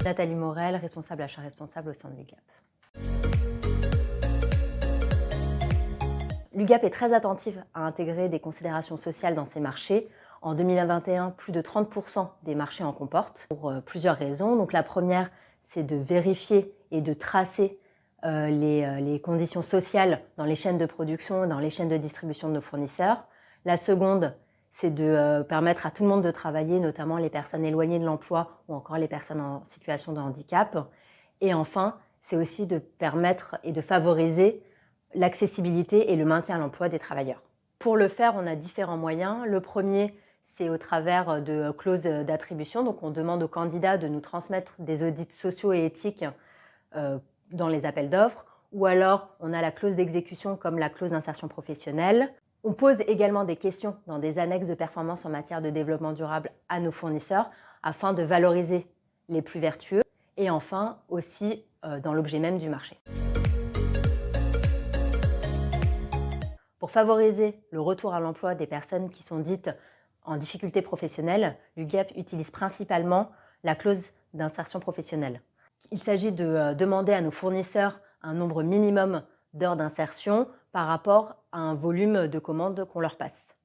Nathalie Morel, responsable achat responsable au sein de l'UGAP. L'UGAP est très attentive à intégrer des considérations sociales dans ses marchés. En 2021, plus de 30% des marchés en comportent pour plusieurs raisons. Donc la première, c'est de vérifier et de tracer les conditions sociales dans les chaînes de production, dans les chaînes de distribution de nos fournisseurs. La seconde, c'est de permettre à tout le monde de travailler, notamment les personnes éloignées de l'emploi ou encore les personnes en situation de handicap. Et enfin, c'est aussi de permettre et de favoriser l'accessibilité et le maintien à l'emploi des travailleurs. Pour le faire, on a différents moyens. Le premier, c'est au travers de clauses d'attribution. Donc, on demande aux candidats de nous transmettre des audits sociaux et éthiques dans les appels d'offres. Ou alors, on a la clause d'exécution comme la clause d'insertion professionnelle. On pose également des questions dans des annexes de performance en matière de développement durable à nos fournisseurs afin de valoriser les plus vertueux. Et enfin, aussi dans l'objet même du marché. Pour favoriser le retour à l'emploi des personnes qui sont dites en difficulté professionnelle, l'UGAP utilise principalement la clause d'insertion professionnelle. Il s'agit de demander à nos fournisseurs un nombre minimum d'heures d'insertion par rapport à un volume de commandes qu'on leur passe.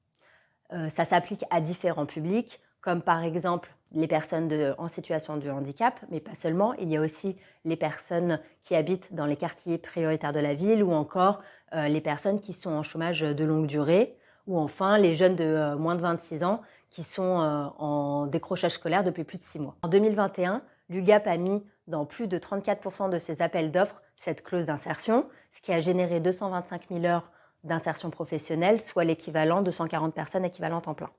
Ça s'applique à différents publics, comme par exemple les personnes en situation de handicap, mais pas seulement. Il y a aussi les personnes qui habitent dans les quartiers prioritaires de la ville ou encore les personnes qui sont en chômage de longue durée ou enfin les jeunes de moins de 26 ans qui sont en décrochage scolaire depuis plus de 6 mois. En 2021, l'UGAP a mis dans plus de 34% de ses appels d'offres cette clause d'insertion, ce qui a généré 225 000 heures d'insertion professionnelle, soit l'équivalent de 140 personnes équivalentes en plein.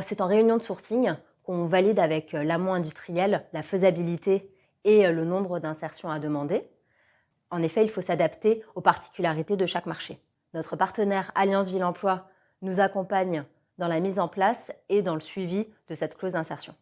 C'est en réunion de sourcing qu'on valide avec l'amont industriel la faisabilité et le nombre d'insertions à demander. En effet, il faut s'adapter aux particularités de chaque marché. Notre partenaire Alliance Ville Emploi nous accompagne dans la mise en place et dans le suivi de cette clause d'insertion.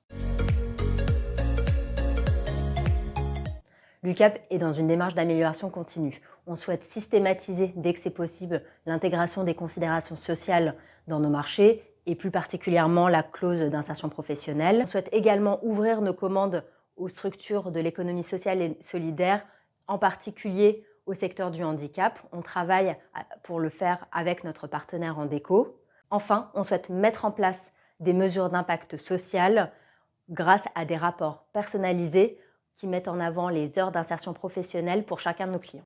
L'UGAP est dans une démarche d'amélioration continue. On souhaite systématiser, dès que c'est possible, l'intégration des considérations sociales dans nos marchés et plus particulièrement la clause d'insertion professionnelle. On souhaite également ouvrir nos commandes aux structures de l'économie sociale et solidaire, en particulier au secteur du handicap. On travaille pour le faire avec notre partenaire Andeco. Enfin, on souhaite mettre en place des mesures d'impact social grâce à des rapports personnalisés qui mettent en avant les heures d'insertion professionnelle pour chacun de nos clients.